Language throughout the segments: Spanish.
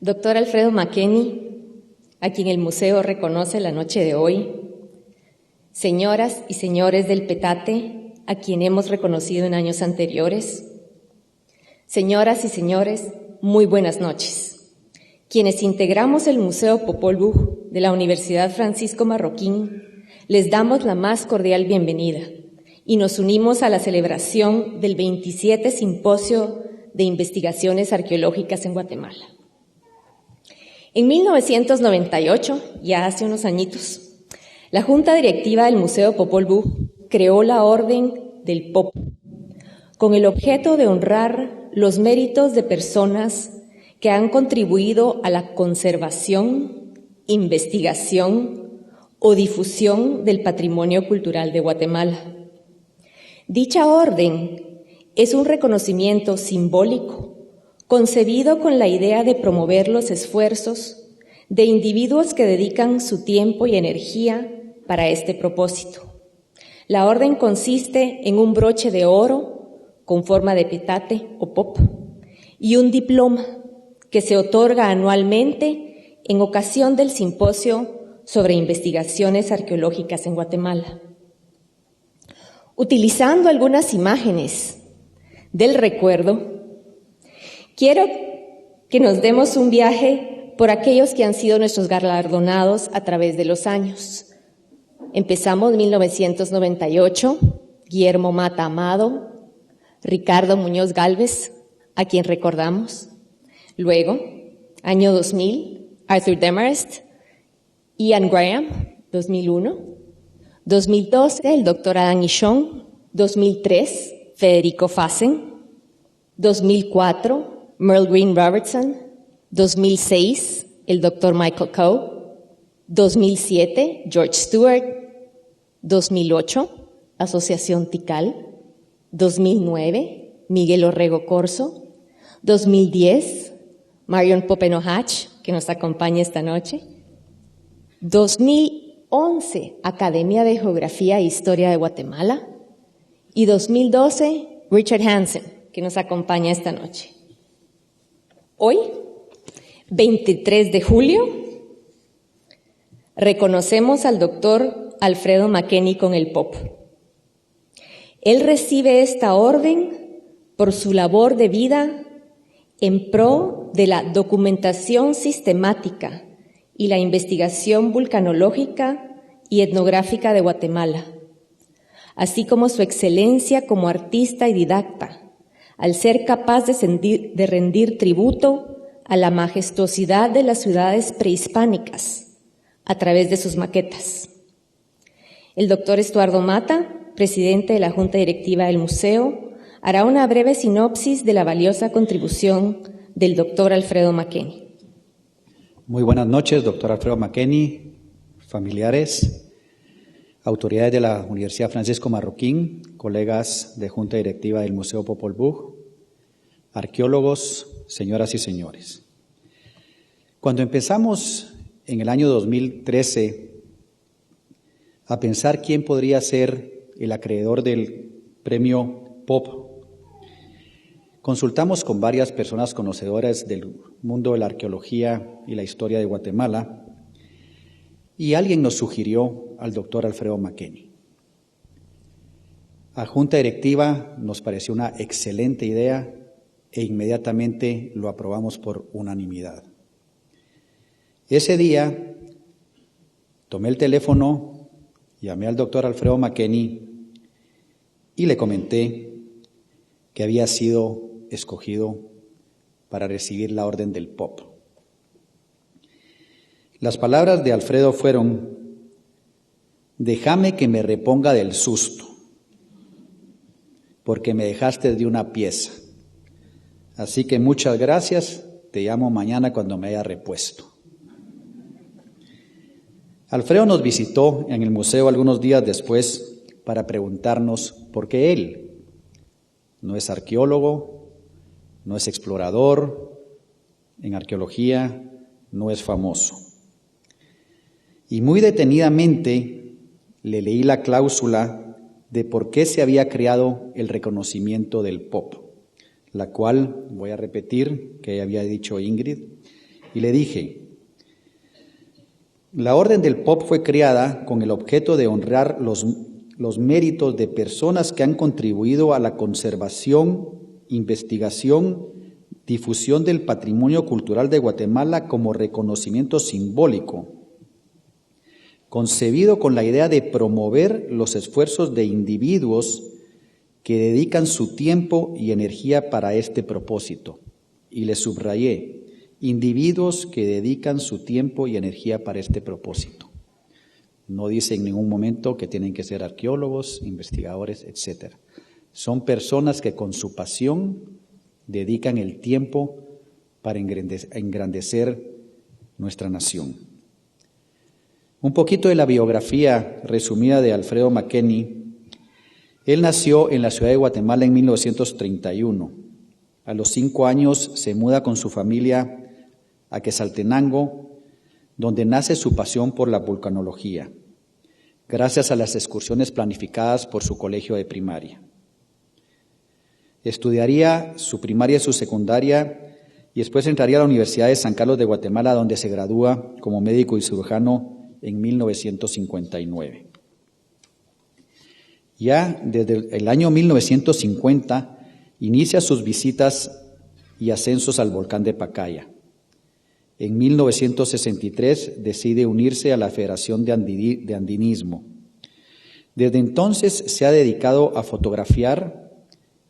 Doctor Alfredo McKenney, a quien el museo reconoce la noche de hoy, señoras y señores del Petate, a quien hemos reconocido en años anteriores, señoras y señores, muy buenas noches. Quienes integramos el Museo Popol Vuh de la Universidad Francisco Marroquín, les damos la más cordial bienvenida y nos unimos a la celebración del 27 Simposio de Investigaciones Arqueológicas en Guatemala. En 1998, ya hace unos añitos, la Junta Directiva del Museo Popol Vuh creó la Orden del Pop, con el objeto de honrar los méritos de personas que han contribuido a la conservación, investigación o difusión del patrimonio cultural de Guatemala. Dicha orden es un reconocimiento simbólico concebido con la idea de promover los esfuerzos de individuos que dedican su tiempo y energía para este propósito. La orden consiste en un broche de oro con forma de petate o pop y un diploma que se otorga anualmente en ocasión del simposio sobre investigaciones arqueológicas en Guatemala. Utilizando algunas imágenes del recuerdo, quiero que nos demos un viaje por aquellos que han sido nuestros galardonados a través de los años. Empezamos en 1998, Guillermo Mata Amado, Ricardo Muñoz Gálvez, a quien recordamos. Luego, año 2000, Arthur Demarest, Ian Graham, 2001. 2012, el doctor Adam Ishon. 2003, Federico Fassen. 2004, Merle Green Robertson. 2006, el doctor Michael Coe. 2007, George Stewart. 2008, Asociación Tikal. 2009, Miguel Orrego Corso. 2010, Marion Popenohatch, que nos acompaña esta noche. 2011, Academia de Geografía e Historia de Guatemala. Y 2012, Richard Hansen, que nos acompaña esta noche. Hoy, 23 de julio, reconocemos al doctor Alfredo McKenney con el POP. Él recibe esta orden por su labor de vida en pro de la documentación sistemática y la investigación vulcanológica y etnográfica de Guatemala, así como su excelencia como artista y didacta, al ser capaz de rendir tributo a la majestuosidad de las ciudades prehispánicas a través de sus maquetas. El doctor Estuardo Mata, presidente de la Junta Directiva del Museo, hará una breve sinopsis de la valiosa contribución del doctor Alfredo McKenney. Muy buenas noches, doctor Alfredo McKenney, familiares, autoridades de la Universidad Francisco Marroquín, colegas de Junta Directiva del Museo Popol Vuh, arqueólogos, señoras y señores. Cuando empezamos en el año 2013 a pensar quién podría ser el acreedor del premio POP, consultamos con varias personas conocedoras del mundo de la arqueología y la historia de Guatemala, y alguien nos sugirió al doctor Alfredo McKenney. A Junta Directiva nos pareció una excelente idea e inmediatamente lo aprobamos por unanimidad. Ese día tomé el teléfono, llamé al doctor Alfredo McKenney y le comenté que había sido escogido para recibir la orden del POP. Las palabras de Alfredo fueron: déjame que me reponga del susto, porque me dejaste de una pieza. Así que muchas gracias, te llamo mañana cuando me haya repuesto. Alfredo nos visitó en el museo algunos días después para preguntarnos por qué él no es arqueólogo, no es explorador, en arqueología no es famoso. Y muy detenidamente le leí la cláusula de por qué se había creado el reconocimiento del POP, la cual, voy a repetir, que había dicho Ingrid, y le dije: la Orden del Pop fue creada con el objeto de honrar los méritos de personas que han contribuido a la conservación, investigación, difusión del patrimonio cultural de Guatemala como reconocimiento simbólico, concebido con la idea de promover los esfuerzos de individuos que dedican su tiempo y energía para este propósito. Y le subrayé: individuos que dedican su tiempo y energía para este propósito. No dice en ningún momento que tienen que ser arqueólogos, investigadores, etc. Son personas que con su pasión dedican el tiempo para engrandecer nuestra nación. Un poquito de la biografía resumida de Alfredo McKenney. Él nació en la ciudad de Guatemala en 1931. A los 5 años se muda con su familia a Quetzaltenango, donde nace su pasión por la vulcanología, gracias a las excursiones planificadas por su colegio de primaria. Estudiaría su primaria y su secundaria y después entraría a la Universidad de San Carlos de Guatemala, donde se gradúa como médico y cirujano en 1959. Ya desde el año 1950 inicia sus visitas y ascensos al volcán de Pacaya. En 1963 decide unirse a la Federación de Andinismo. Desde entonces se ha dedicado a fotografiar,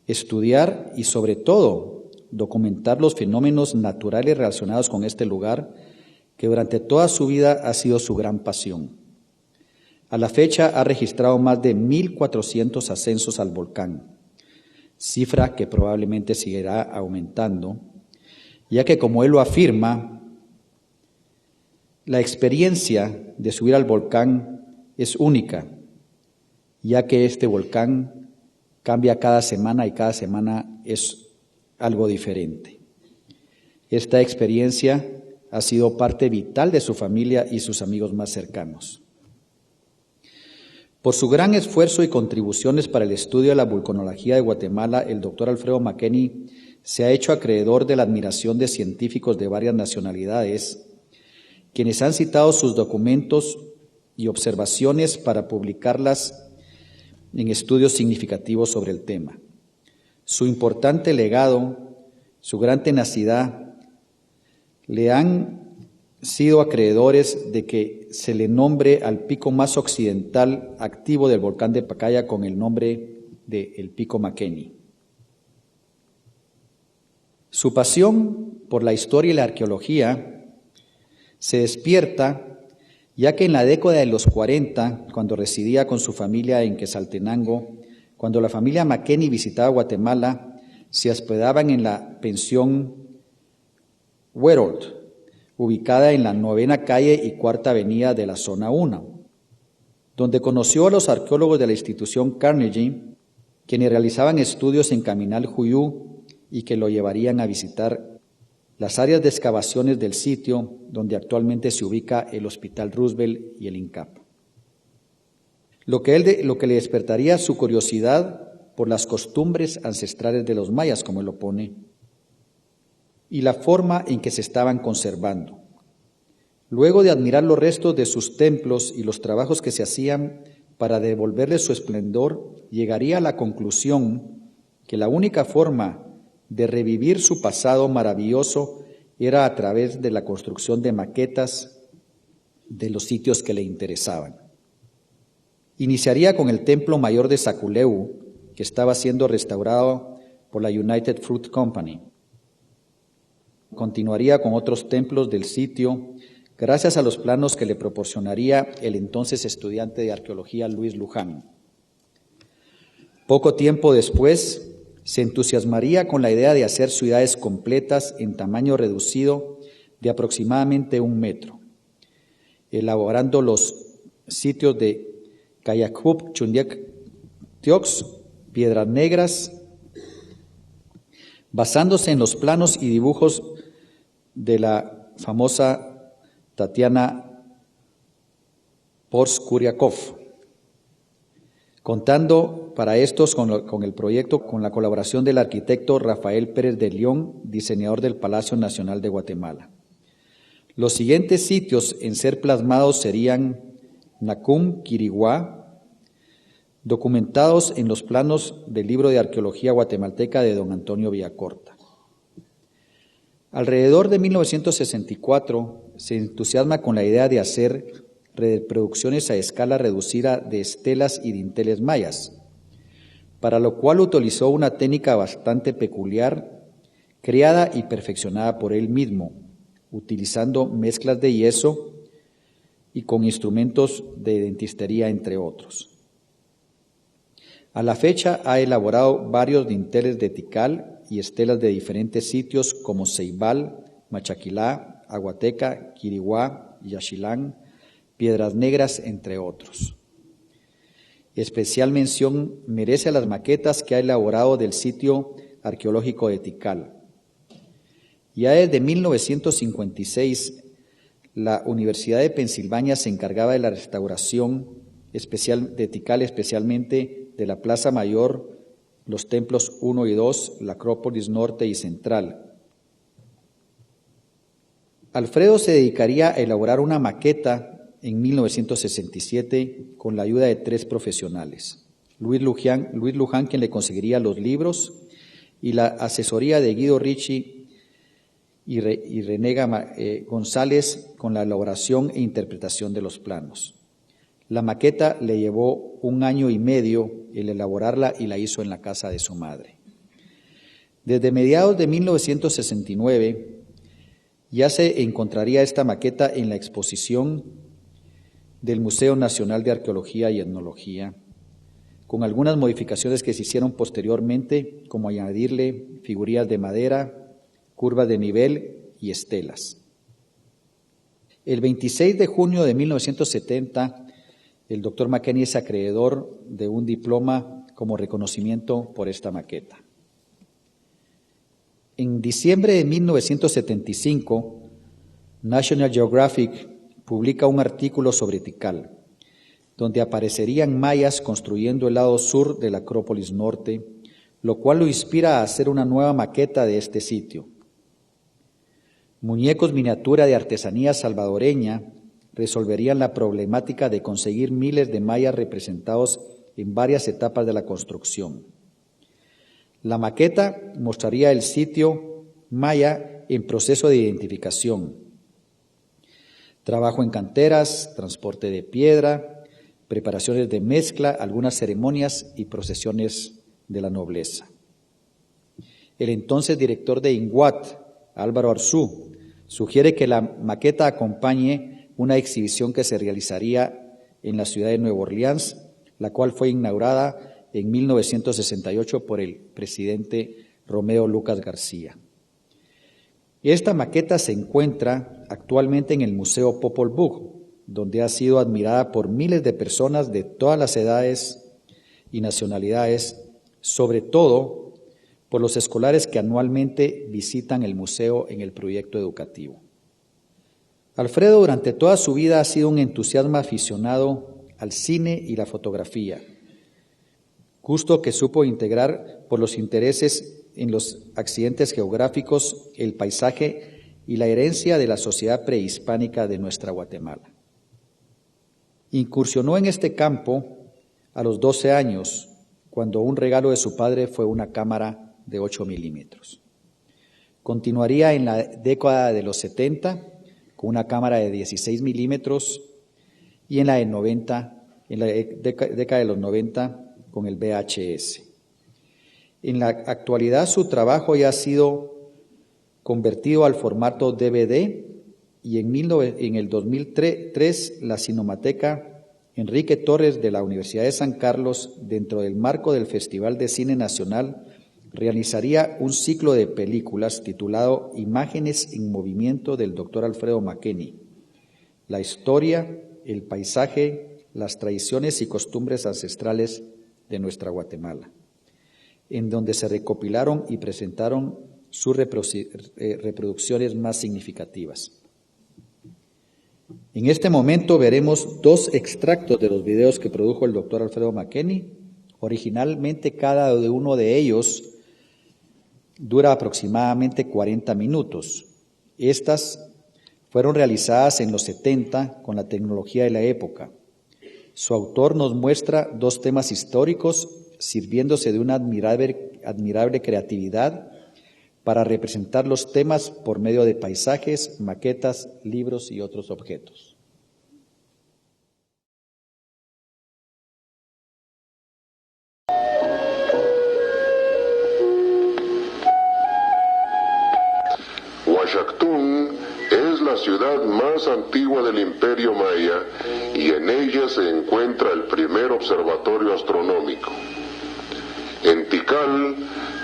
estudiar y sobre todo documentar los fenómenos naturales relacionados con este lugar, que durante toda su vida ha sido su gran pasión. A la fecha ha registrado más de 1,400 ascensos al volcán, cifra que probablemente seguirá aumentando, ya que, como él lo afirma, la experiencia de subir al volcán es única, ya que este volcán cambia cada semana y cada semana es algo diferente. Esta experiencia ha sido parte vital de su familia y sus amigos más cercanos. Por su gran esfuerzo y contribuciones para el estudio de la vulcanología de Guatemala, el doctor Alfredo McKenney se ha hecho acreedor de la admiración de científicos de varias nacionalidades, quienes han citado sus documentos y observaciones para publicarlas en estudios significativos sobre el tema. Su importante legado, su gran tenacidad, le han sido acreedores de que se le nombre al pico más occidental activo del volcán de Pacaya con el nombre de el Pico McKenney. Su pasión por la historia y la arqueología se despierta, ya que en la década de los 40, cuando residía con su familia en Quetzaltenango, cuando la familia McKenney visitaba Guatemala, se hospedaban en la pensión Werold, ubicada en la 9ª calle y 4ª avenida de la zona 1, donde conoció a los arqueólogos de la institución Carnegie, quienes realizaban estudios en Caminal Juyú y que lo llevarían a visitar las áreas de excavaciones del sitio donde actualmente se ubica el Hospital Roosevelt y el INCAP. Lo que le despertaría su curiosidad por las costumbres ancestrales de los mayas, como él lo pone, y la forma en que se estaban conservando. Luego de admirar los restos de sus templos y los trabajos que se hacían para devolverles su esplendor, llegaría a la conclusión que la única forma de revivir su pasado maravilloso era a través de la construcción de maquetas de los sitios que le interesaban. Iniciaría con el Templo Mayor de Saculeu, que estaba siendo restaurado por la United Fruit Company. Continuaría con otros templos del sitio, gracias a los planos que le proporcionaría el entonces estudiante de arqueología Luis Luján. Poco tiempo después, se entusiasmaría con la idea de hacer ciudades completas en tamaño reducido de aproximadamente 1 metro, elaborando los sitios de Cayacup, Chundiac, Tiox, Piedras Negras, basándose en los planos y dibujos de la famosa Tatiana Porskuriakov, contando para estos con el proyecto con la colaboración del arquitecto Rafael Pérez de León, diseñador del Palacio Nacional de Guatemala. Los siguientes sitios en ser plasmados serían Nacum, Quiriguá, documentados en los planos del libro de arqueología guatemalteca de don Antonio Villacorta. Alrededor de 1964 se entusiasma con la idea de hacer reproducciones a escala reducida de estelas y dinteles mayas, para lo cual utilizó una técnica bastante peculiar, creada y perfeccionada por él mismo, utilizando mezclas de yeso y con instrumentos de dentistería, entre otros. A la fecha ha elaborado varios dinteles de Tikal y estelas de diferentes sitios como Ceibal, Machaquilá, Aguateca, Quiriguá, Yaxchilán, Piedras Negras, entre otros. Especial mención merece a las maquetas que ha elaborado del sitio arqueológico de Tikal. Ya desde 1956, la Universidad de Pensilvania se encargaba de la restauración especial de Tikal, especialmente de la Plaza Mayor, los templos 1 y 2, la Acrópolis Norte y Central. Alfredo se dedicaría a elaborar una maqueta en 1967 con la ayuda de 3 profesionales. Luis Luján, quien le conseguiría los libros, y la asesoría de Guido Ricci y René González con la elaboración e interpretación de los planos. La maqueta le llevó 1 año y medio el elaborarla y la hizo en la casa de su madre. Desde mediados de 1969 ya se encontraría esta maqueta en la exposición del Museo Nacional de Arqueología y Etnología, con algunas modificaciones que se hicieron posteriormente, como añadirle figurillas de madera, curvas de nivel y estelas. El 26 de junio de 1970, el doctor McKenney es acreedor de un diploma como reconocimiento por esta maqueta. En diciembre de 1975, National Geographic publica un artículo sobre Tikal, donde aparecerían mayas construyendo el lado sur de la Acrópolis Norte, lo cual lo inspira a hacer una nueva maqueta de este sitio. Muñecos miniatura de artesanía salvadoreña resolverían la problemática de conseguir miles de mayas representados en varias etapas de la construcción. La maqueta mostraría el sitio maya en proceso de identificación, trabajo en canteras, transporte de piedra, preparaciones de mezcla, algunas ceremonias y procesiones de la nobleza. El entonces director de INGUAT, Álvaro Arzú, sugiere que la maqueta acompañe una exhibición que se realizaría en la ciudad de Nueva Orleans, la cual fue inaugurada en 1968 por el presidente Romeo Lucas García. Esta maqueta se encuentra actualmente en el Museo Popol Vuh, donde ha sido admirada por miles de personas de todas las edades y nacionalidades, sobre todo por los escolares que anualmente visitan el museo en el proyecto educativo. Alfredo durante toda su vida ha sido un entusiasta aficionado al cine y la fotografía, gusto que supo integrar por los intereses en los accidentes geográficos, el paisaje y la herencia de la sociedad prehispánica de nuestra Guatemala. Incursionó en este campo a los 12 años, cuando un regalo de su padre fue una cámara de 8 milímetros. Continuaría en la década de los 70 con una cámara de 16 milímetros y en la década de los 90 con el VHS. En la actualidad su trabajo ya ha sido convertido al formato DVD y en el 2003 la Cinemateca Enrique Torres de la Universidad de San Carlos, dentro del marco del Festival de Cine Nacional, realizaría un ciclo de películas titulado Imágenes en Movimiento del Dr. Alfredo McKenney, la historia, el paisaje, las tradiciones y costumbres ancestrales de nuestra Guatemala, en donde se recopilaron y presentaron sus reproducciones más significativas. En este momento veremos 2 extractos de los videos que produjo el doctor Alfredo McKenney. Originalmente cada uno de ellos dura aproximadamente 40 minutos. Estas Fueron realizadas en los 70 con la tecnología de la época. Su autor nos muestra dos temas históricos, sirviéndose de una admirable creatividad para representar los temas por medio de paisajes, maquetas, libros y otros objetos. Huayactún es la ciudad más antigua del Imperio Maya y en ella se encuentra el primer observatorio astronómico. En Tikal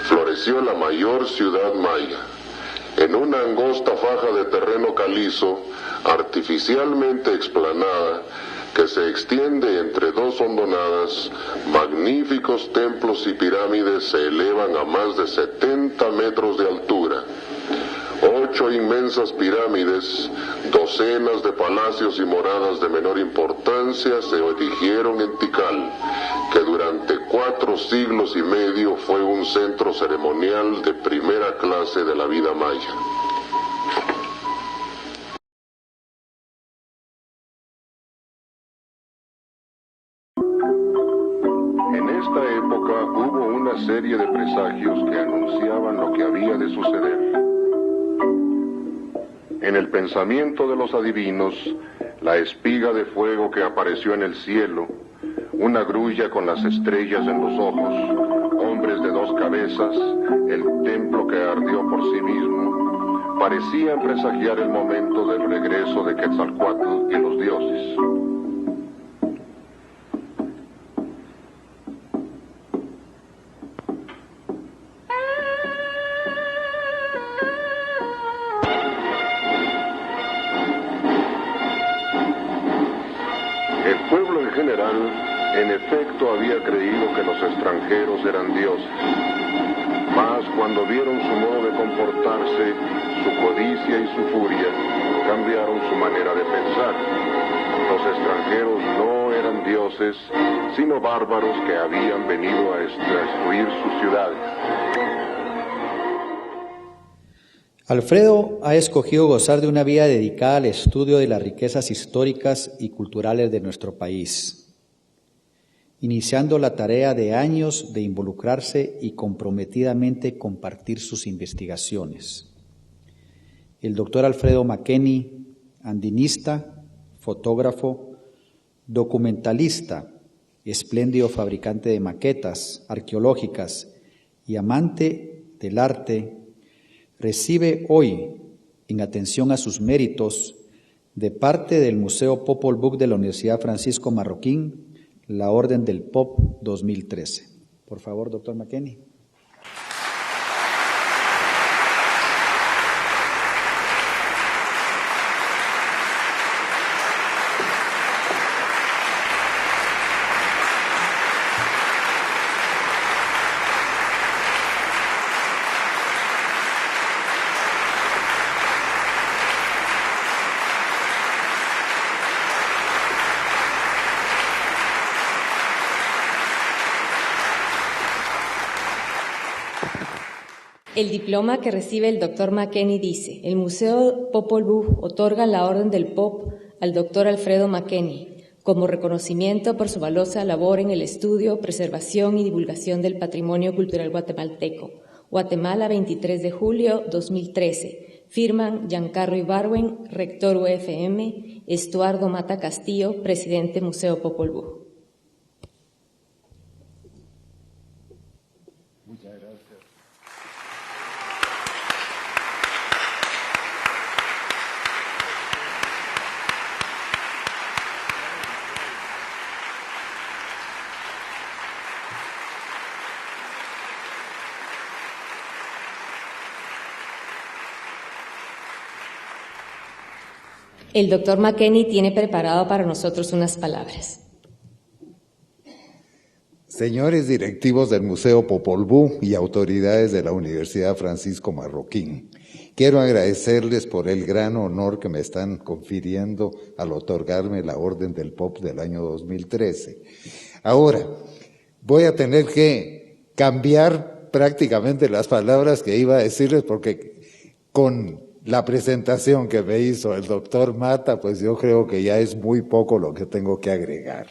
floreció la mayor ciudad maya. En una angosta faja de terreno calizo, artificialmente explanada, que se extiende entre dos hondonadas, magníficos templos y pirámides se elevan a más de 70 metros de altura. 8 inmensas pirámides, docenas de palacios y moradas de menor importancia se erigieron en Tikal, que durante 4 siglos y medio fue un centro ceremonial de primera clase de la vida maya. En esta época hubo una serie de presagios que anunciaban lo que había de suceder. En el pensamiento de los adivinos, la espiga de fuego que apareció en el cielo, una grulla con las estrellas en los ojos, hombres de 2 cabezas, el templo que ardió por sí mismo, parecían presagiar el momento del regreso de Quetzalcóatl y los dioses. El pueblo en general, en efecto, había creído que los extranjeros eran dioses. Mas cuando vieron su modo de comportarse, su codicia y su furia, cambiaron su manera de pensar. Los extranjeros no eran dioses, sino bárbaros que habían venido a destruir sus ciudades. Alfredo ha escogido gozar de una vida dedicada al estudio de las riquezas históricas y culturales de nuestro país, iniciando la tarea de años de involucrarse y comprometidamente compartir sus investigaciones. El doctor Alfredo McKenney, andinista, fotógrafo, documentalista, espléndido fabricante de maquetas arqueológicas y amante del arte, recibe hoy, en atención a sus méritos, de parte del Museo Popol Vuh de la Universidad Francisco Marroquín, la Orden del POP 2013. Por favor, doctor McKenney. El diploma que recibe el doctor McKenney dice: el Museo Popol Vuh otorga la Orden del POP al doctor Alfredo McKenney como reconocimiento por su valiosa labor en el estudio, preservación y divulgación del patrimonio cultural guatemalteco. Guatemala, 23 de julio 2013. Firman Giancarlo Ibarwen, rector UFM, Estuardo Mata Castillo, presidente Museo Popol Vuh. Muchas gracias. El doctor McKenney tiene preparado para nosotros unas palabras. Señores directivos del Museo Popol Vuh y autoridades de la Universidad Francisco Marroquín, quiero agradecerles por el gran honor que me están confiriendo al otorgarme la Orden del POP del año 2013. Ahora, voy a tener que cambiar prácticamente las palabras que iba a decirles porque con la presentación que me hizo el doctor Mata, pues yo creo que ya es muy poco lo que tengo que agregar.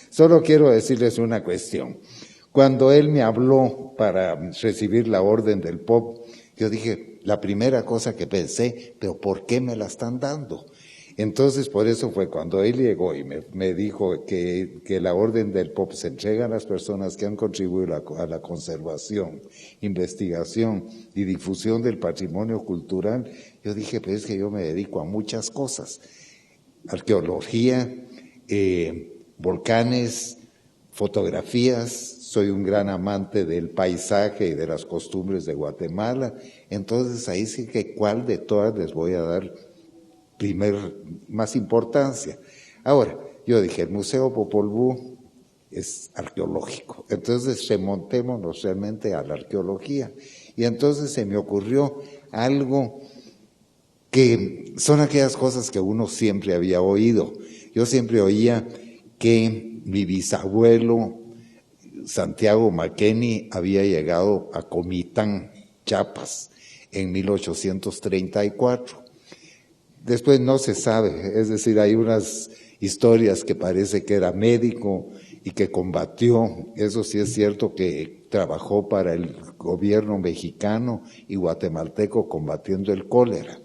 Solo quiero decirles una cuestión. Cuando él me habló para recibir la orden del POP, yo dije, la primera cosa que pensé, pero ¿por qué me la están dando? Entonces, por eso fue cuando él llegó y me dijo que la orden del POP se entrega a las personas que han contribuido a la conservación, investigación y difusión del patrimonio cultural. Yo dije, pues es que yo me dedico a muchas cosas, arqueología, volcanes, fotografías, soy un gran amante del paisaje y de las costumbres de Guatemala. Entonces ahí sí que cuál de todas les voy a dar más importancia. Ahora, yo dije, el Museo Popol Vuh es arqueológico, entonces remontémonos realmente a la arqueología. Y entonces se me ocurrió algo que son aquellas cosas que uno siempre había oído. Yo siempre oía que mi bisabuelo, Santiago Makeni, había llegado a Comitán, Chiapas, en 1834. Después no se sabe, es decir, hay unas historias que parece que era médico y que combatió, eso sí es cierto que trabajó para el gobierno mexicano y guatemalteco combatiendo el cólera.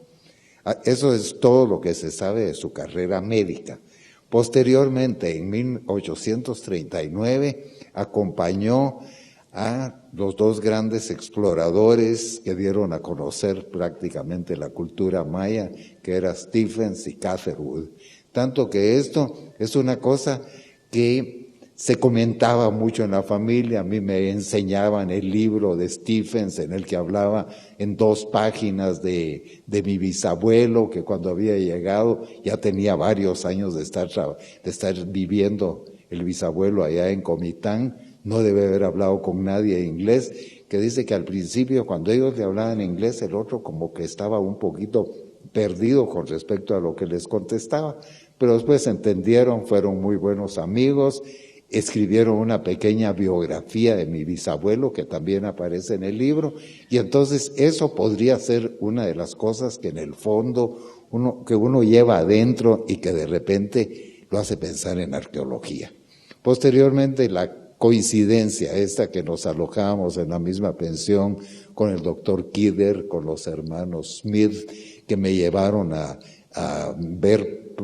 Eso es todo lo que se sabe de su carrera médica. Posteriormente, en 1839, acompañó a los dos grandes exploradores que dieron a conocer prácticamente la cultura maya, que eran Stephens y Catherwood. Tanto que esto es una cosa que se comentaba mucho en la familia. A mí me enseñaban el libro de Stephens en el que hablaba en 2 páginas de mi bisabuelo, que cuando había llegado ya tenía varios años de estar viviendo el bisabuelo allá en Comitán. No debe haber hablado con nadie en inglés, que dice que al principio cuando ellos le hablaban en inglés, el otro como que estaba un poquito perdido con respecto a lo que les contestaba, pero después entendieron, fueron muy buenos amigos, escribieron una pequeña biografía de mi bisabuelo que también aparece en el libro, y entonces eso podría ser una de las cosas que en el fondo uno lleva adentro y que de repente lo hace pensar en arqueología. Posteriormente la coincidencia esta que nos alojábamos en la misma pensión con el doctor Kidder, con los hermanos Smith, que me llevaron a ver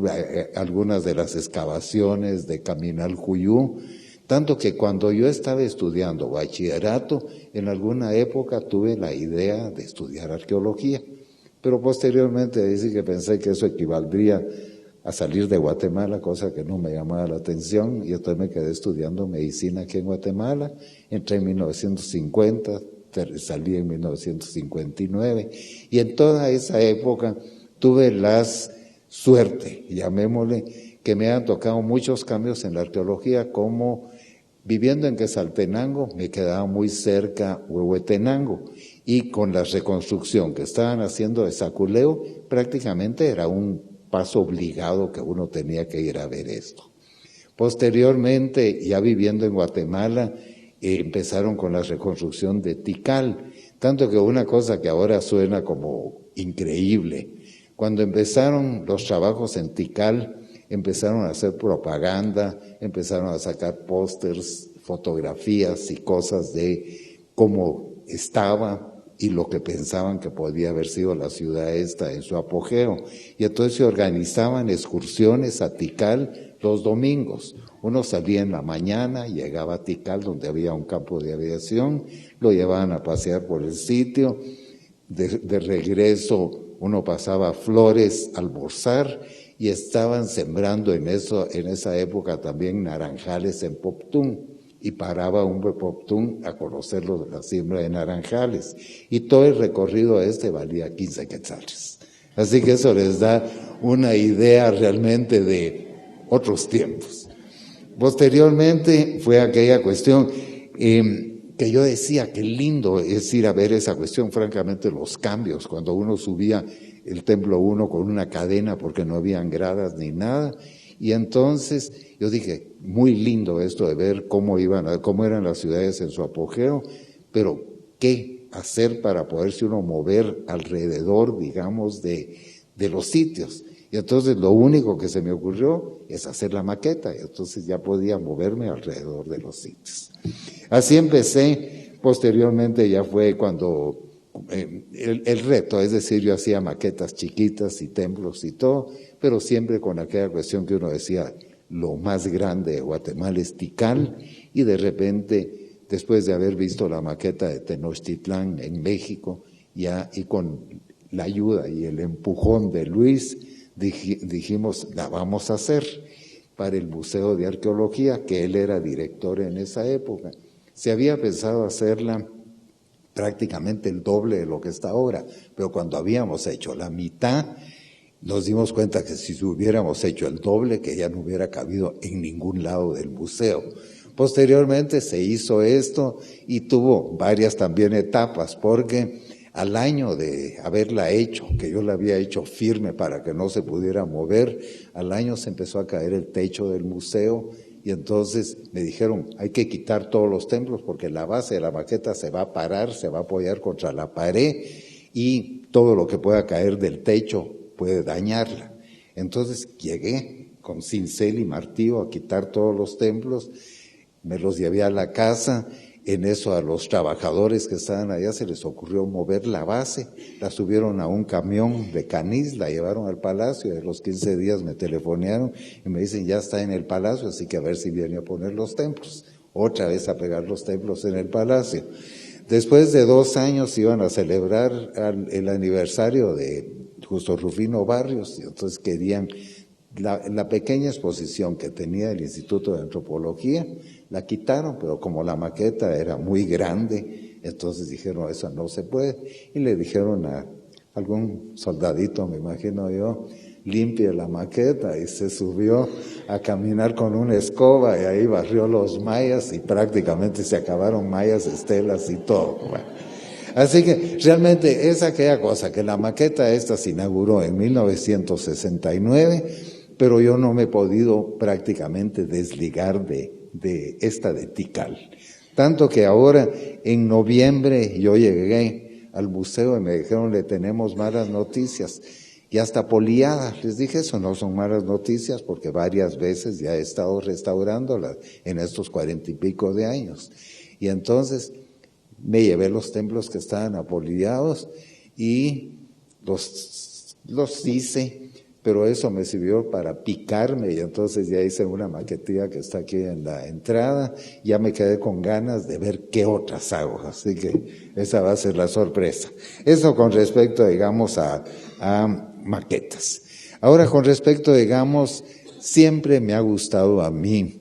algunas de las excavaciones de Caminal Juyú, tanto que cuando yo estaba estudiando bachillerato, en alguna época tuve la idea de estudiar arqueología, pero posteriormente dice que pensé que eso equivaldría a salir de Guatemala, cosa que no me llamaba la atención, y entonces me quedé estudiando medicina aquí en Guatemala. Entré en 1950, salí en 1959, y en toda esa época tuve la suerte, llamémosle, que me han tocado muchos cambios en la arqueología, como viviendo en Quetzaltenango, me quedaba muy cerca Huehuetenango, y con la reconstrucción que estaban haciendo de Saculeo, prácticamente era un paso obligado que uno tenía que ir a ver esto. Posteriormente, ya viviendo en Guatemala, empezaron con la reconstrucción de Tikal, tanto que una cosa que ahora suena como increíble, cuando empezaron los trabajos en Tikal, empezaron a hacer propaganda, empezaron a sacar pósters, fotografías y cosas de cómo estaba y lo que pensaban que podía haber sido la ciudad esta en su apogeo. Y entonces se organizaban excursiones a Tikal los domingos. Uno salía en la mañana, llegaba a Tikal, donde había un campo de aviación, lo llevaban a pasear por el sitio, de regreso uno pasaba a Flores a almorzar, y estaban sembrando en esa época también naranjales en Poptún, y paraba un Poptún a conocer la siembra de naranjales, y todo el recorrido valía 15 quetzales. Así que eso les da una idea realmente de otros tiempos. Posteriormente fue aquella cuestión que yo decía, qué lindo es ir a ver esa cuestión, francamente los cambios, cuando uno subía el Templo 1 con una cadena porque no habían gradas ni nada, y entonces yo dije, muy lindo esto de ver cómo eran las ciudades en su apogeo, pero qué hacer para poderse uno mover alrededor, digamos, de los sitios. Y entonces lo único que se me ocurrió es hacer la maqueta, y entonces ya podía moverme alrededor de los sitios. Así empecé. Posteriormente ya fue cuando el reto, es decir, yo hacía maquetas chiquitas y templos y todo, pero siempre con aquella cuestión que uno decía, lo más grande de Guatemala es Tikal, y de repente, después de haber visto la maqueta de Tenochtitlán en México, ya y con la ayuda y el empujón de Luis, dijimos, la vamos a hacer para el Museo de Arqueología, que él era director en esa época. Se había pensado hacerla prácticamente el doble de lo que está ahora, pero cuando habíamos hecho la mitad, nos dimos cuenta que si hubiéramos hecho el doble, que ya no hubiera cabido en ningún lado del museo. Posteriormente se hizo esto y tuvo varias también etapas, porque al año de haberla hecho, que yo la había hecho firme para que no se pudiera mover, al año se empezó a caer el techo del museo y entonces me dijeron, hay que quitar todos los templos porque la base de la maqueta se va a parar, se va a apoyar contra la pared y todo lo que pueda caer del techo puede dañarla. Entonces llegué con cincel y martillo a quitar todos los templos, me los llevé a la casa. En eso a los trabajadores que estaban allá se les ocurrió mover la base, la subieron a un camión de Canís, la llevaron al palacio y a los 15 días me telefonearon y me dicen ya está en el palacio, así que a ver si viene a poner los templos, otra vez a pegar los templos en el palacio. Después de 2 años iban a celebrar el aniversario de Justo Rufino Barrios y entonces querían la pequeña exposición que tenía el Instituto de Antropología, la quitaron, pero como la maqueta era muy grande, entonces dijeron, eso no se puede, y le dijeron a algún soldadito, me imagino yo, limpie la maqueta, y se subió a caminar con una escoba, y ahí barrió los mayas, y prácticamente se acabaron mayas, estelas y todo. Bueno, así que realmente es aquella cosa, que la maqueta esta se inauguró en 1969, pero yo no me he podido prácticamente desligar de esta de Tikal. Tanto que ahora, en noviembre, yo llegué al museo y me dijeron, le tenemos malas noticias. Y hasta poliada, les dije, eso no son malas noticias, porque varias veces ya he estado restaurándolas en estos 40 y pico de años. Y entonces me llevé los templos que estaban apoliados y los hice, pero eso me sirvió para picarme y entonces ya hice una maquetilla que está aquí en la entrada, ya me quedé con ganas de ver qué otras hago, así que esa va a ser la sorpresa. Eso con respecto, digamos, a maquetas. Ahora con respecto, digamos, siempre me ha gustado a mí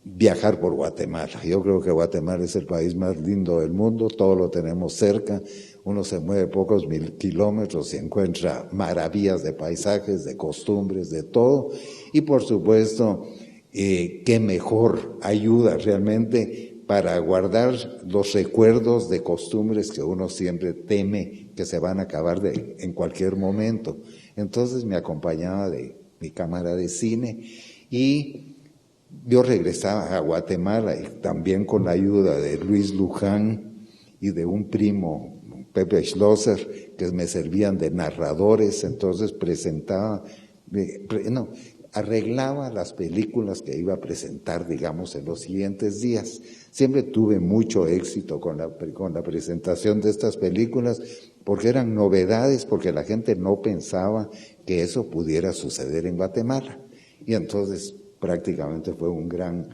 viajar por Guatemala. Yo creo que Guatemala es el país más lindo del mundo, todo lo tenemos cerca. Uno se mueve pocos 1000 kilómetros y encuentra maravillas de paisajes, de costumbres, de todo. Y por supuesto, qué mejor ayuda realmente para guardar los recuerdos de costumbres que uno siempre teme que se van a acabar en cualquier momento. Entonces me acompañaba de mi cámara de cine y yo regresaba a Guatemala y también con la ayuda de Luis Luján y de un primo, Pepe Schlosser, que me servían de narradores, entonces arreglaba las películas que iba a presentar, digamos, en los siguientes días. Siempre tuve mucho éxito con la presentación de estas películas, porque eran novedades, porque la gente no pensaba que eso pudiera suceder en Guatemala. Y entonces prácticamente fue un gran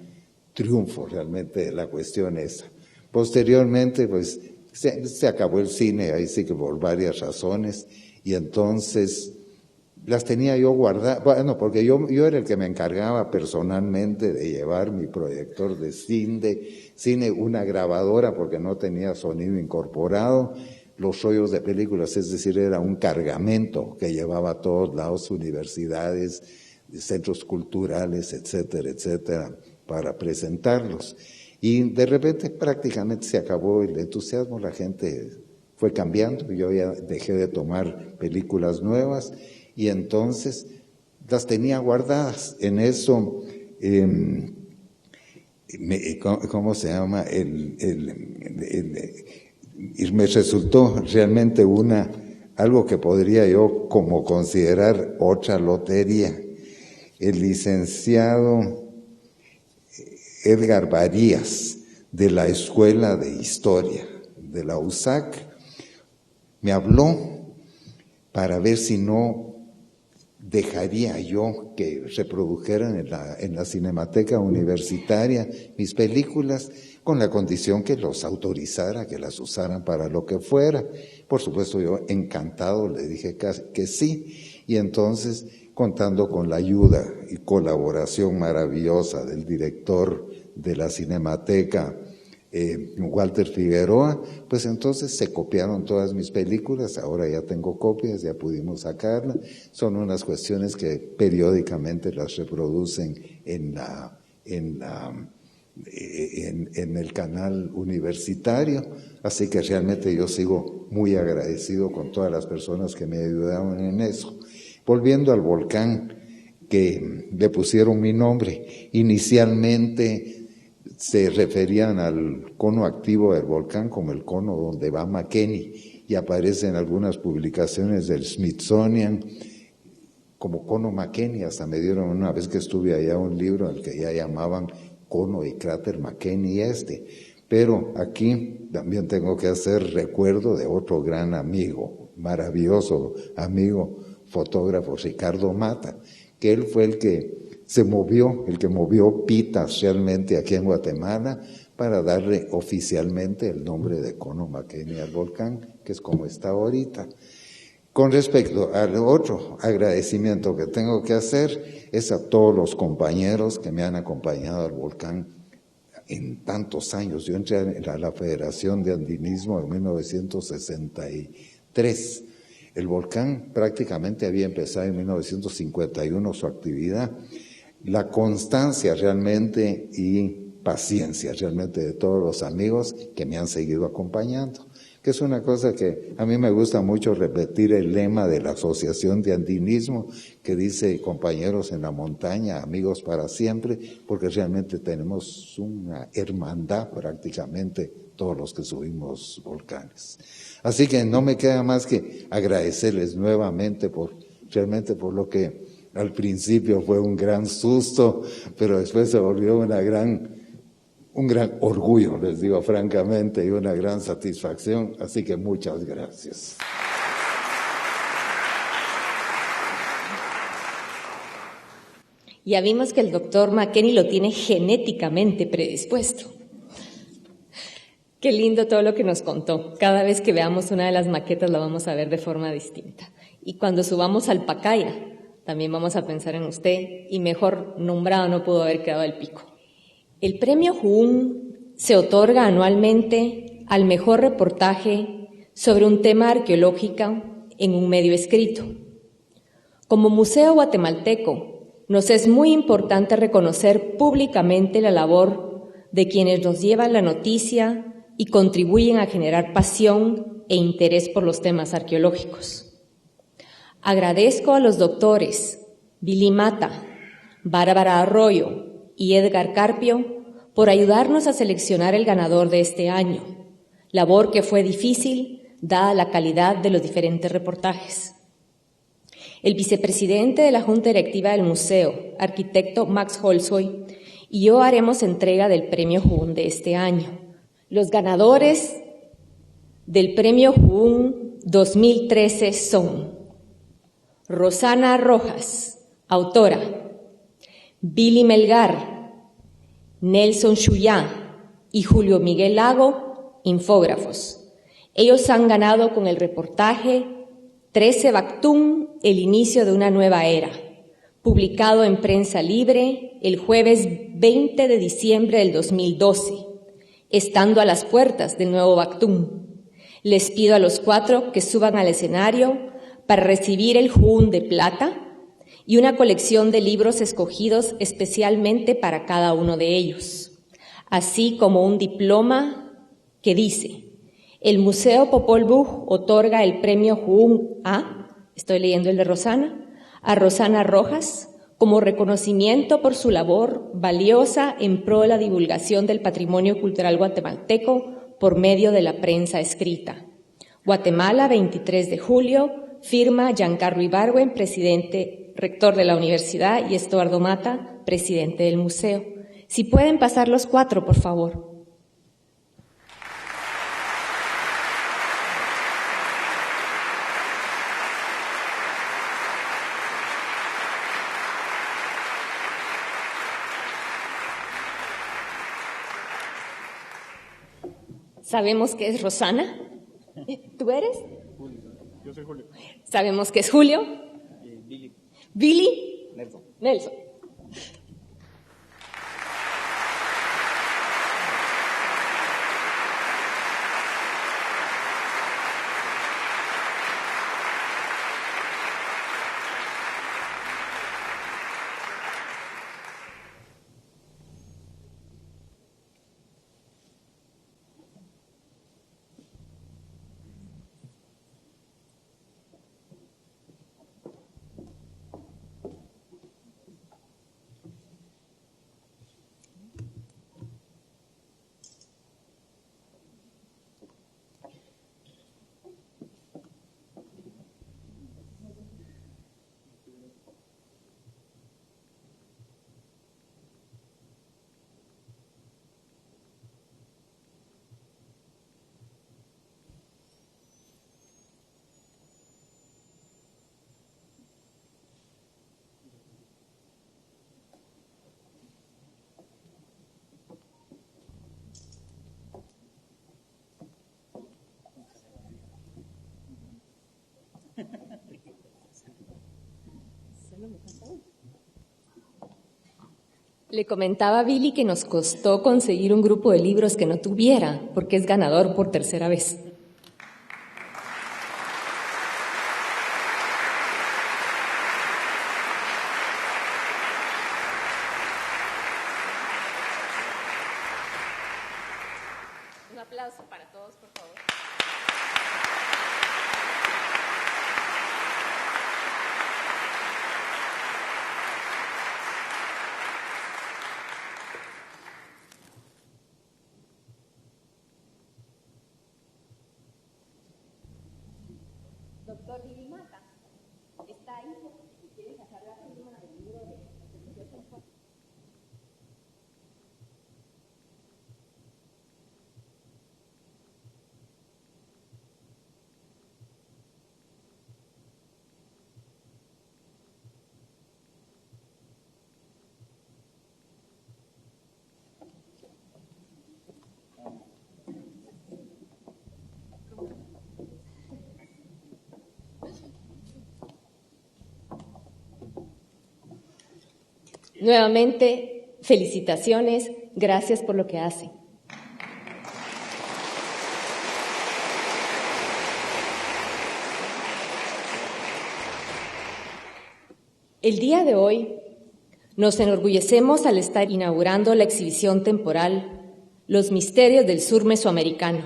triunfo realmente la cuestión esa. Posteriormente, pues, se acabó el cine, ahí sí que por varias razones, y entonces las tenía yo guardadas, bueno, porque yo era el que me encargaba personalmente de llevar mi proyector de cine, una grabadora porque no tenía sonido incorporado, los rollos de películas, es decir, era un cargamento que llevaba a todos lados, universidades, centros culturales, etcétera, etcétera, para presentarlos. Y de repente prácticamente se acabó el entusiasmo, la gente fue cambiando, yo ya dejé de tomar películas nuevas y entonces las tenía guardadas. En eso, ¿cómo se llama? y me resultó realmente algo que podría yo como considerar otra lotería. El licenciado Edgar Varías, de la Escuela de Historia de la USAC, me habló para ver si no dejaría yo que reprodujeran en la Cinemateca Universitaria mis películas, con la condición que los autorizara, que las usaran para lo que fuera. Por supuesto, yo encantado le dije que sí, y entonces, contando con la ayuda y colaboración maravillosa del director de la Cinemateca, Walter Figueroa, pues entonces se copiaron todas mis películas. Ahora ya tengo copias, ya pudimos sacarlas. Son unas cuestiones que periódicamente las reproducen en el canal universitario, así que realmente yo sigo muy agradecido con todas las personas que me ayudaron en eso. Volviendo al volcán, que le pusieron mi nombre, inicialmente se referían al cono activo del volcán como el cono donde va McKenny, y aparece en algunas publicaciones del Smithsonian como cono McKenny. Hasta me dieron una vez que estuve allá un libro al que ya llamaban cono y cráter McKenny pero aquí también tengo que hacer recuerdo de otro gran amigo, maravilloso amigo, fotógrafo, Ricardo Mata, que él fue el que movió pitas realmente aquí en Guatemala para darle oficialmente el nombre de cono McKenny al volcán, que es como está ahorita. Con respecto al otro agradecimiento que tengo que hacer, es a todos los compañeros que me han acompañado al volcán en tantos años. Yo entré a la Federación de Andinismo en 1963. El volcán prácticamente había empezado en 1951 su actividad. La constancia realmente y paciencia realmente de todos los amigos que me han seguido acompañando, que es una cosa que a mí me gusta mucho repetir, el lema de la Asociación de Andinismo, que dice: compañeros en la montaña, amigos para siempre, porque realmente tenemos una hermandad prácticamente todos los que subimos volcanes. Así que no me queda más que agradecerles nuevamente realmente por lo que al principio fue un gran susto, pero después se volvió un gran orgullo, les digo francamente, y una gran satisfacción. Así que muchas gracias. Ya vimos que el doctor McKenny lo tiene genéticamente predispuesto. Qué lindo todo lo que nos contó. Cada vez que veamos una de las maquetas la vamos a ver de forma distinta. Y cuando subamos al Pacaya, también vamos a pensar en usted, y mejor nombrado no pudo haber quedado el pico. El premio Juhún se otorga anualmente al mejor reportaje sobre un tema arqueológico en un medio escrito. Como Museo Guatemalteco, nos es muy importante reconocer públicamente la labor de quienes nos llevan la noticia y contribuyen a generar pasión e interés por los temas arqueológicos. Agradezco a los doctores Billy Mata, Bárbara Arroyo y Edgar Carpio por ayudarnos a seleccionar el ganador de este año, labor que fue difícil dada la calidad de los diferentes reportajes. El vicepresidente de la Junta Directiva del Museo, arquitecto Max Holzoy, y yo haremos entrega del Premio Juhún de este año. Los ganadores del Premio Juhún 2013 son Rosana Rojas, autora; Billy Melgar, Nelson Chuyá y Julio Miguel Lago, infógrafos. Ellos han ganado con el reportaje 13 Bactún, el inicio de una nueva era, publicado en Prensa Libre el jueves 20 de diciembre del 2012, estando a las puertas del nuevo Bactún. Les pido a los 4 que suban al escenario para recibir el Juhún de plata y una colección de libros escogidos especialmente para cada uno de ellos, así como un diploma que dice: el Museo Popol Vuh otorga el premio Juhún estoy leyendo el de Rosana, a Rosana Rojas, como reconocimiento por su labor valiosa en pro de la divulgación del patrimonio cultural guatemalteco por medio de la prensa escrita. Guatemala, 23 de julio, firma Giancarlo Ibargüen, presidente, rector de la universidad, y Estuardo Mata, presidente del museo. Si pueden pasar los 4, por favor. Sabemos que es Rosana. ¿Tú eres? Julio. Yo soy Julio. Sabemos que es Julio. Billy. Billy. Nelson. Nelson. Le comentaba a Billy que nos costó conseguir un grupo de libros que no tuviera, porque es ganador por tercera vez. Un aplauso para todos, por favor. Doctor Billy Mata, está ahí si quiere sacar la firma del libro de Nuevamente, felicitaciones, gracias por lo que hacen. El día de hoy nos enorgullecemos al estar inaugurando la exhibición temporal Los Misterios del Sur Mesoamericano.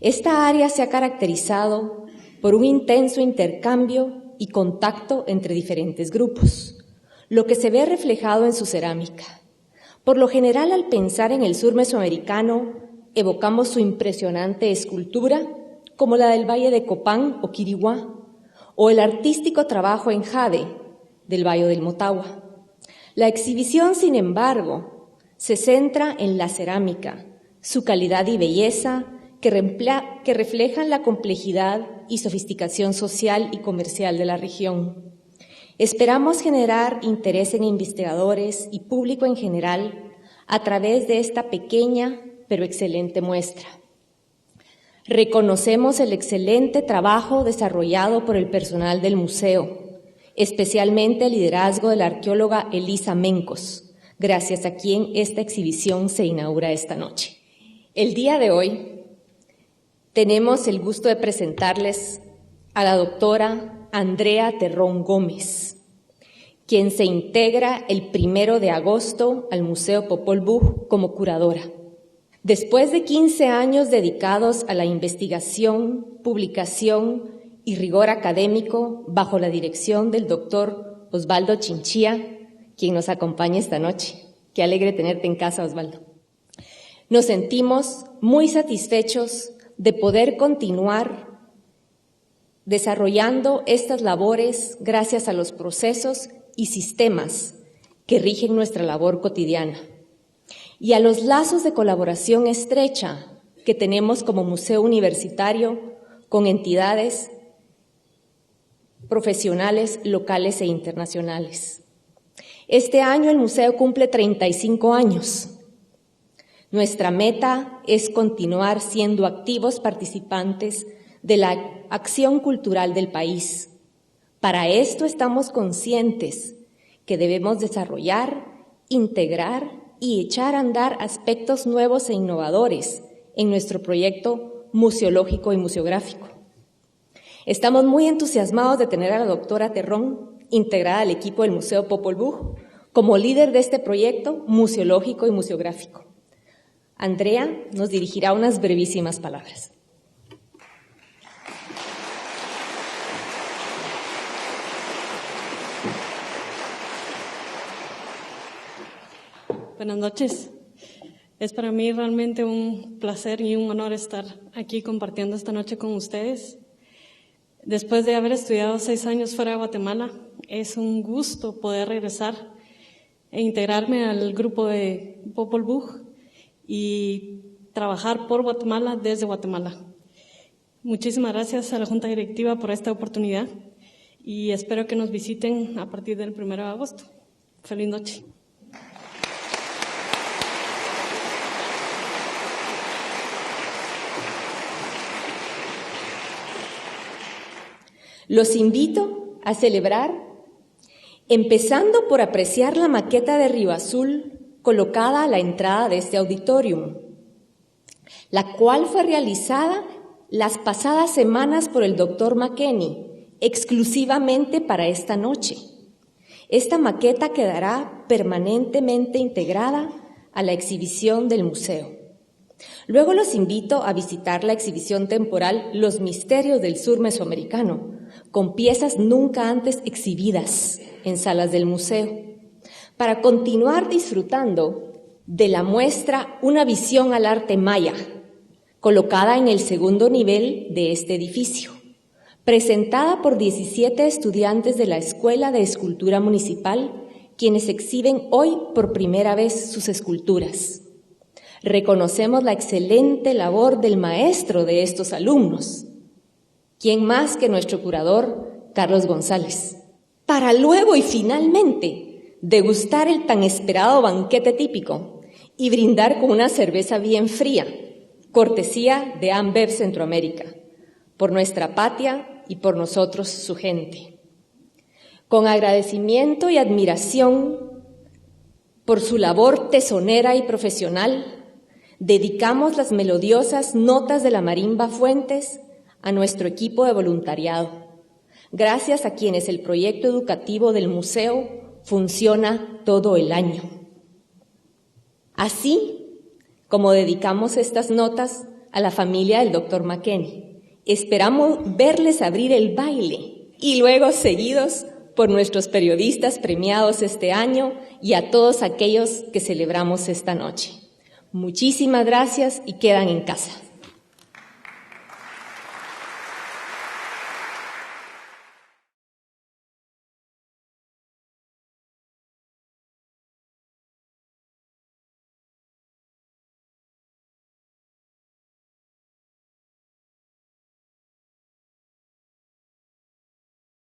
Esta área se ha caracterizado por un intenso intercambio y contacto entre diferentes grupos, lo que se ve reflejado en su cerámica. Por lo general, al pensar en el sur mesoamericano, evocamos su impresionante escultura, como la del Valle de Copán o Quiriguá, o el artístico trabajo en jade del Valle del Motagua. La exhibición, sin embargo, se centra en la cerámica, su calidad y belleza, que reflejan la complejidad y sofisticación social y comercial de la región. Esperamos generar interés en investigadores y público en general a través de esta pequeña pero excelente muestra. Reconocemos el excelente trabajo desarrollado por el personal del museo, especialmente el liderazgo de la arqueóloga Elisa Mencos, gracias a quien esta exhibición se inaugura esta noche. El día de hoy tenemos el gusto de presentarles a la doctora Andrea Terrón Gómez, quien se integra el 1 de agosto al Museo Popol Vuh como curadora. Después de 15 años dedicados a la investigación, publicación y rigor académico bajo la dirección del doctor Osvaldo Chinchilla, quien nos acompaña esta noche. Qué alegre tenerte en casa, Osvaldo. Nos sentimos muy satisfechos de poder continuar desarrollando estas labores gracias a los procesos y sistemas que rigen nuestra labor cotidiana y a los lazos de colaboración estrecha que tenemos como museo universitario con entidades profesionales locales e internacionales. Este año el museo cumple 35 años. Nuestra meta es continuar siendo activos participantes de la acción cultural del país. Para esto estamos conscientes que debemos desarrollar, integrar y echar a andar aspectos nuevos e innovadores en nuestro proyecto museológico y museográfico. Estamos muy entusiasmados de tener a la doctora Terrón integrada al equipo del Museo Popol Vuh como líder de este proyecto museológico y museográfico. Andrea nos dirigirá unas brevísimas palabras. Buenas noches. Es para mí realmente un placer y un honor estar aquí compartiendo esta noche con ustedes. Después de haber estudiado 6 años fuera de Guatemala, es un gusto poder regresar e integrarme al grupo de Popol Vuh y trabajar por Guatemala desde Guatemala. Muchísimas gracias a la Junta Directiva por esta oportunidad y espero que nos visiten a partir del 1 de agosto. Feliz noche. Los invito a celebrar, empezando por apreciar la maqueta de Río Azul colocada a la entrada de este auditorium, la cual fue realizada las pasadas semanas por el Dr. McKenney, exclusivamente para esta noche. Esta maqueta quedará permanentemente integrada a la exhibición del museo. Luego los invito a visitar la exhibición temporal Los Misterios del Sur Mesoamericano, con piezas nunca antes exhibidas en salas del museo, para continuar disfrutando de la muestra Una visión al arte maya, colocada en el 2º nivel de este edificio, presentada por 17 estudiantes de la Escuela de Escultura Municipal, quienes exhiben hoy por primera vez sus esculturas. Reconocemos la excelente labor del maestro de estos alumnos, ¿quién más que nuestro curador, Carlos González? Para luego y finalmente degustar el tan esperado banquete típico y brindar con una cerveza bien fría, cortesía de Ambev Centroamérica, por nuestra patria y por nosotros, su gente. Con agradecimiento y admiración por su labor tesonera y profesional, dedicamos las melodiosas notas de la marimba Fuentes a nuestro equipo de voluntariado, gracias a quienes el proyecto educativo del museo funciona todo el año. Así como dedicamos estas notas a la familia del Dr. McKenney, esperamos verles abrir el baile y luego seguidos por nuestros periodistas premiados este año y a todos aquellos que celebramos esta noche. Muchísimas gracias y quedan en casa.